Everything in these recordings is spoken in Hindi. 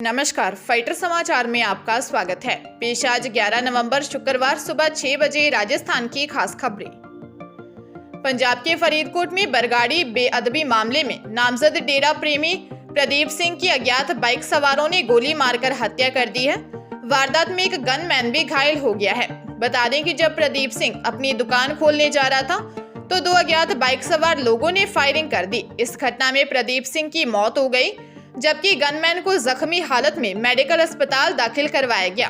नमस्कार, फाइटर समाचार में आपका स्वागत है। पेश आज 11 नवंबर शुक्रवार सुबह 6 बजे राजस्थान की खास खबरें। पंजाब के फरीदकोट में बरगाड़ी बेअदबी मामले में नामजद डेरा प्रेमी प्रदीप सिंह की अज्ञात बाइक सवारों ने गोली मारकर हत्या कर दी है। वारदात में एक गनमैन भी घायल हो गया है। बता दें कि जब प्रदीप सिंह अपनी दुकान खोलने जा रहा था तो दो अज्ञात बाइक सवार लोगों ने फायरिंग कर दी। इस घटना में प्रदीप सिंह की मौत हो गई, जबकि गनमैन को जख्मी हालत में मेडिकल अस्पताल दाखिल करवाया गया।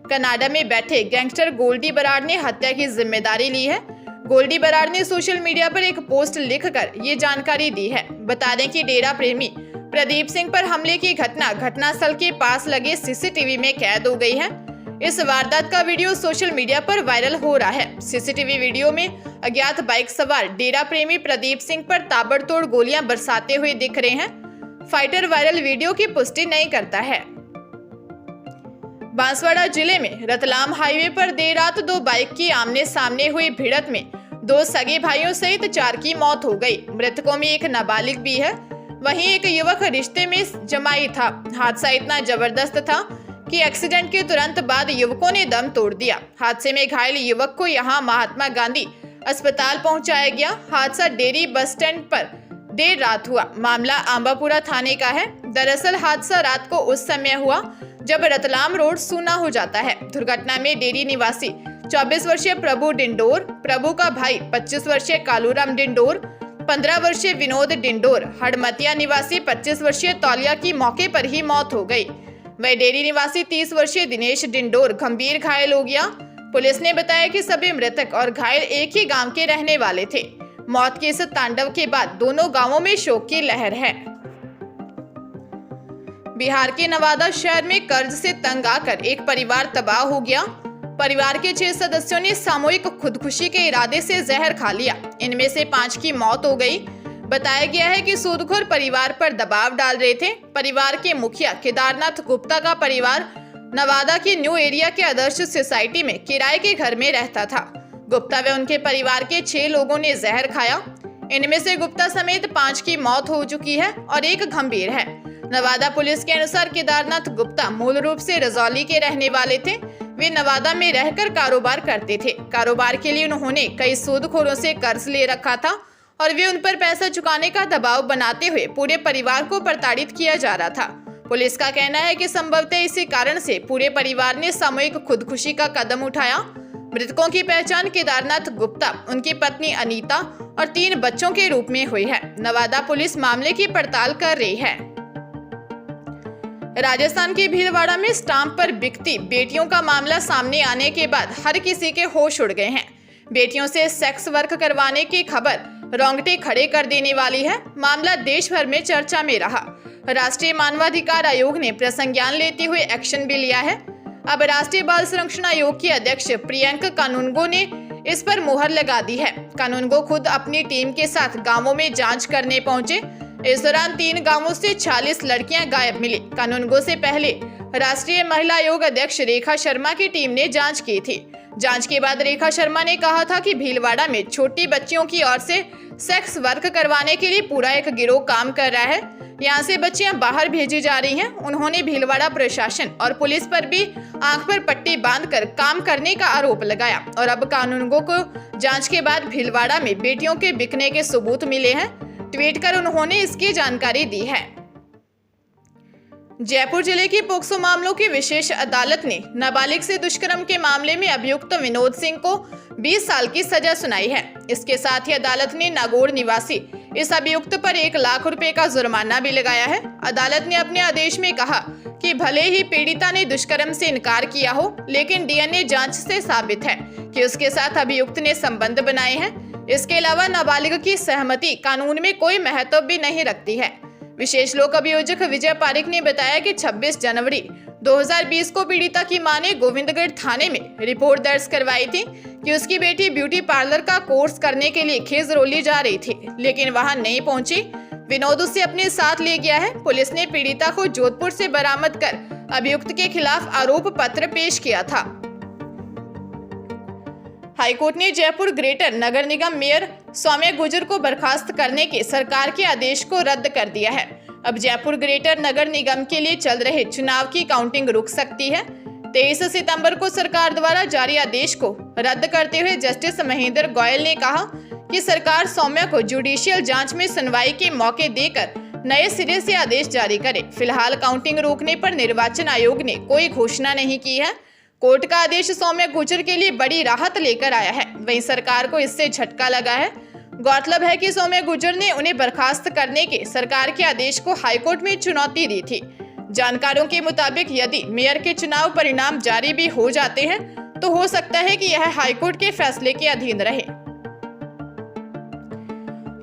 कनाडा में बैठे गैंगस्टर गोल्डी बराड़ ने हत्या की जिम्मेदारी ली है। गोल्डी बराड़ ने सोशल मीडिया पर एक पोस्ट लिखकर ये जानकारी दी है। बता दें कि डेरा प्रेमी प्रदीप सिंह पर हमले की घटनास्थल के पास लगे सीसीटीवी में कैद हो गई है। इस वारदात का वीडियो सोशल मीडिया पर वायरल हो रहा है। सीसीटीवी वीडियो में अज्ञात बाइक सवार डेरा प्रेमी प्रदीप सिंह पर ताबड़तोड़ गोलियां बरसाते हुए दिख रहे हैं। फाइटर वायरल वीडियो की पुष्टि नहीं करता है। बांसवाड़ा जिले में रतलाम हाईवे पर देर रात दो बाइक की आमने सामने हुई भिड़ंत में दो सगे भाइयों सहित 4 की मौत हो गई। मृतकों में एक नाबालिग भी है, वहीं एक युवक रिश्ते में जमाई था। हादसा इतना जबरदस्त था कि एक्सीडेंट के तुरंत बाद युवकों ने दम तोड़ दिया। हादसे में घायल युवक को यहां महात्मा गांधी अस्पताल पहुंचाया गया। हादसा डेरी बस स्टैंड पर देर रात हुआ। मामला आंबापुरा थाने का है। दरअसल हादसा रात को उस समय हुआ जब रतलाम रोड सूना हो जाता है। दुर्घटना में डेरी निवासी 24 वर्षीय प्रभु डिंडोर, प्रभु का भाई 25 वर्षीय कालूराम डिंडोर, 15 वर्षीय विनोद डिंडोर, हड़मतिया निवासी 25 वर्षीय तौलिया की मौके पर ही मौत हो गई। वह डेरी निवासी 30 वर्षीय दिनेश डिंडोर गंभीर घायल हो गया। पुलिस ने बताया कि सभी मृतक और घायल एक ही गांव के रहने वाले थे। मौत के इस तांडव के बाद दोनों गांवों में शोक की लहर है। बिहार के नवादा शहर में कर्ज से तंग आकर एक परिवार तबाह हो गया। परिवार के 6 सदस्यों ने सामूहिक खुदकुशी के इरादे से जहर खा लिया। इनमें से 5 की मौत हो गई। बताया गया है कि सूदखोर परिवार पर दबाव डाल रहे थे। परिवार के मुखिया केदारनाथ गुप्ता का परिवार नवादा के न्यू एरिया के आदर्श सोसाइटी में किराए के घर में रहता था। गुप्ता व उनके परिवार के 6 लोगों ने जहर खाया। इनमें से गुप्ता समेत 5 की मौत हो चुकी है और एक गंभीर है। नवादा पुलिस के अनुसार केदारनाथ गुप्ता मूल रूप से रजौली के रहने वाले थे। वे नवादा में रहकर कारोबार करते थे। कारोबार के लिए उन्होंने कई सूदखोरों से कर्ज ले रखा था और वे उन पर पैसा चुकाने का दबाव बनाते हुए पूरे परिवार को प्रताड़ित किया जा रहा था। पुलिस का कहना है कि संभवतः इसी कारण से पूरे परिवार ने सामूहिक खुदकुशी का कदम उठाया। मृतकों की पहचान केदारनाथ गुप्ता, उनकी पत्नी अनीता और 3 बच्चों के रूप में हुई है। नवादा पुलिस मामले की पड़ताल कर रही है। राजस्थान के भीलवाड़ा में स्टाम्प पर बिकती बेटियों का मामला सामने आने के बाद हर किसी के होश उड़ गए हैं। बेटियों से सेक्स वर्क करवाने की खबर रोंगटे खड़े कर देने वाली है। मामला देश भर में चर्चा में रहा। राष्ट्रीय मानवाधिकार आयोग ने प्रसंज्ञान लेते हुए एक्शन भी लिया है। अब राष्ट्रीय बाल संरक्षण आयोग की अध्यक्ष प्रियंका कानूनगो ने इस पर मुहर लगा दी है। कानूनगो खुद अपनी टीम के साथ गांवों में जांच करने पहुंचे। इस दौरान 3 गांवों से 46 लड़कियां गायब मिली। कानूनगो से पहले राष्ट्रीय महिला आयोग अध्यक्ष रेखा शर्मा की टीम ने जांच की थी। जांच के बाद रेखा शर्मा ने कहा था कि भीलवाड़ा में छोटी बच्चियों की ओर से सेक्स वर्क करवाने के लिए पूरा एक गिरोह काम कर रहा है। यहाँ से बच्चियां बाहर भेजी जा रही हैं। उन्होंने भीलवाड़ा प्रशासन और पुलिस पर भी आंख पर पट्टी बांधकर काम करने का आरोप लगाया और अब कानूनगो को जांच के बाद भीलवाड़ा में बेटियों के बिकने के सबूत मिले हैं। ट्वीट कर उन्होंने इसकी जानकारी दी है। जयपुर जिले की पोक्सो मामलों की विशेष अदालत ने नाबालिग से दुष्कर्म के मामले में अभियुक्त विनोद सिंह को 20 साल की सजा सुनाई है। इसके साथ ही अदालत ने नागौर निवासी इस अभियुक्त पर 1 लाख रुपए का जुर्माना भी लगाया है। अदालत ने अपने आदेश में कहा कि भले ही पीड़िता ने दुष्कर्म से इनकार किया हो, लेकिन डीएनए जांच से साबित है कि उसके साथ अभियुक्त ने संबंध बनाए हैं। इसके अलावा नाबालिग की सहमति कानून में कोई महत्व भी नहीं रखती है। विशेष लोक अभियोजक विजय पारिक ने बताया कि 26 जनवरी 2020 को पीड़िता की मां ने गोविंदगढ़ थाने में रिपोर्ट दर्ज करवाई थी कि उसकी बेटी ब्यूटी पार्लर का कोर्स करने के लिए खेजरोली जा रही थी, लेकिन वहां नहीं पहुंची। विनोद उसे अपने साथ ले गया है। पुलिस ने पीड़िता को जोधपुर से बरामद कर अभियुक्त के खिलाफ आरोप पत्र पेश किया था। हाईकोर्ट ने जयपुर ग्रेटर नगर निगम मेयर सौम्या गुर्जर को बर्खास्त करने के सरकार के आदेश को रद्द कर दिया है। अब जयपुर ग्रेटर नगर निगम के लिए चल रहे चुनाव की काउंटिंग रुक सकती है। 23 सितंबर को सरकार द्वारा जारी आदेश को रद्द करते हुए जस्टिस महेंद्र गोयल ने कहा कि सरकार सौम्या को जुडिशियल जांच में सुनवाई के मौके देकर नए सिरे से आदेश जारी करे। फिलहाल काउंटिंग रोकने पर निर्वाचन आयोग ने कोई घोषणा नहीं की है। कोर्ट का आदेश सौम्या गुर्जर के लिए बड़ी राहत लेकर आया है, वहीं सरकार को इससे झटका लगा है। गौरतलब है कि सौम्या गुर्जर ने उन्हें बर्खास्त करने के सरकार के आदेश को हाईकोर्ट में चुनौती दी थी। जानकारों के मुताबिक यदि मेयर के चुनाव परिणाम जारी भी हो जाते हैं तो हो सकता है कि यह हाईकोर्ट के फैसले के अधीन रहे।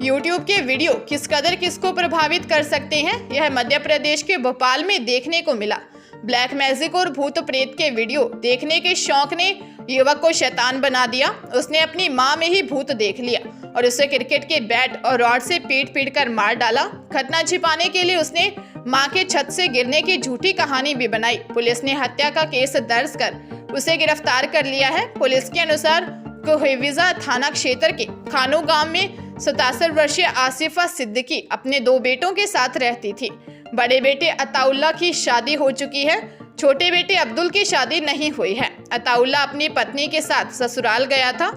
यूट्यूब के वीडियो किस कदर किसको प्रभावित कर सकते हैं, यह मध्य प्रदेश के भोपाल में देखने को मिला। ब्लैक मैजिक और भूत प्रेत के वीडियो देखने के शौक ने युवक को शैतान बना दिया। उसने अपनी मां में ही भूत देख लिया और उसे क्रिकेट के बैट और रॉड से पीट कर मार डाला। घटना छिपाने के लिए उसने मां के छत से गिरने की झूठी कहानी भी बनाई। पुलिस ने हत्या का केस दर्ज कर उसे गिरफ्तार कर लिया है। पुलिस के अनुसार कोहिविजा थाना क्षेत्र के खानो गांव में 67 वर्षीय आसिफा सिद्दीकी अपने 2 बेटों के साथ रहती थी। बड़े बेटे अताउल्ला की शादी हो चुकी है, छोटे बेटे अब्दुल की शादी नहीं हुई है। अताउल्ला अपनी पत्नी के साथ ससुराल गया था।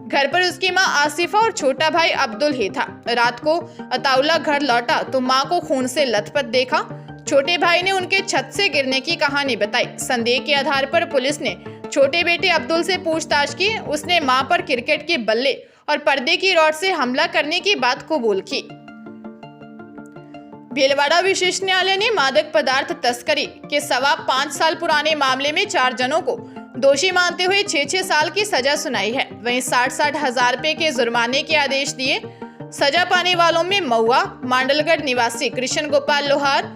घर पर उसकी मां आसिफा और छोटा भाई अब्दुल ही था। रात को अताउल्ला घर लौटा तो मां को खून से लथपथ देखा। छोटे भाई ने उनके छत से गिरने की कहानी बताई। संदेह के आधार पर पुलिस ने छोटे बेटे अब्दुल से पूछताछ की। उसने मां पर क्रिकेट के बल्ले और पर्दे की रॉड से हमला करने की बात कबूल की। भीलवाड़ा विशेष न्यायालय ने मादक पदार्थ तस्करी के 5.25 साल पुराने मामले में 4 जनों को दोषी मानते हुए 6-6 साल की सजा सुनाई है। वहीं 60-60 हजार रुपए के जुर्माने के आदेश दिए। सजा पाने वालों में महुआ मांडलगढ़ निवासी कृष्ण गोपाल लोहार,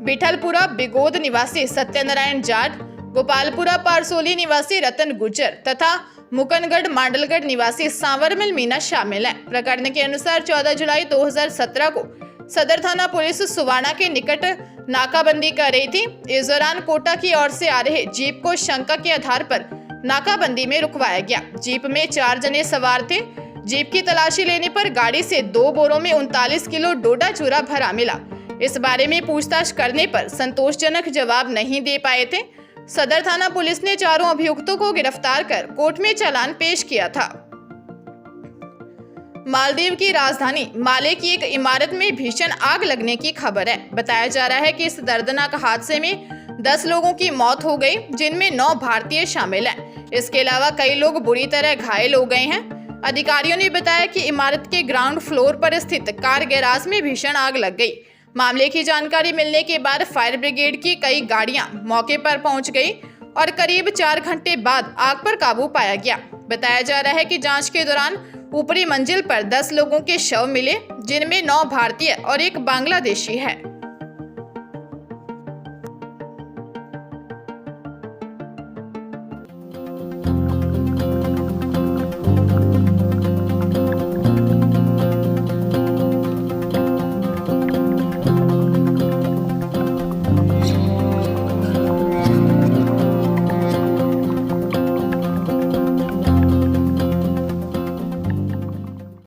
बिठलपुरा बिगोद निवासी सत्यनारायण जाट, गोपालपुरा पारसोली निवासी रतन गुर्जर तथा मुकनगढ़ मांडलगढ़ निवासी सांवरमल मीना शामिल हैं। प्रकरण के अनुसार 14 जुलाई 2017 को सदर थाना पुलिस सुवाना के निकट नाकाबंदी कर रही थी। इस दौरान कोटा की ओर से आ रहे जीप को शंका के आधार पर नाकाबंदी में रुकवाया गया। जीप में 4 जने सवार थे। जीप की तलाशी लेने पर गाड़ी से 2 बोरों में 39 किलो डोडा चूरा भरा मिला। इस बारे में पूछताछ करने पर संतोषजनक जवाब नहीं दे पाए थे। सदर थाना पुलिस ने चारों अभियुक्तों को गिरफ्तार कर कोर्ट में चालान पेश किया था। मालदीव की राजधानी माले की एक इमारत में भीषण आग लगने की खबर है। बताया जा रहा है कि इस दर्दनाक हादसे में 10 लोगों की मौत हो गई, जिनमें 9 भारतीय शामिल हैं। इसके अलावा कई लोग बुरी तरह घायल हो गए हैं। अधिकारियों ने बताया कि इमारत के ग्राउंड फ्लोर पर स्थित कार गैराज में भीषण आग लग गई। मामले की जानकारी मिलने के बाद फायर ब्रिगेड की कई गाड़ियां मौके पर पहुंच गई और करीब 4 घंटे बाद आग पर काबू पाया गया। बताया जा रहा है कि जांच के दौरान ऊपरी मंजिल पर 10 लोगों के शव मिले, जिनमें 9 भारतीय और 1 बांग्लादेशी है।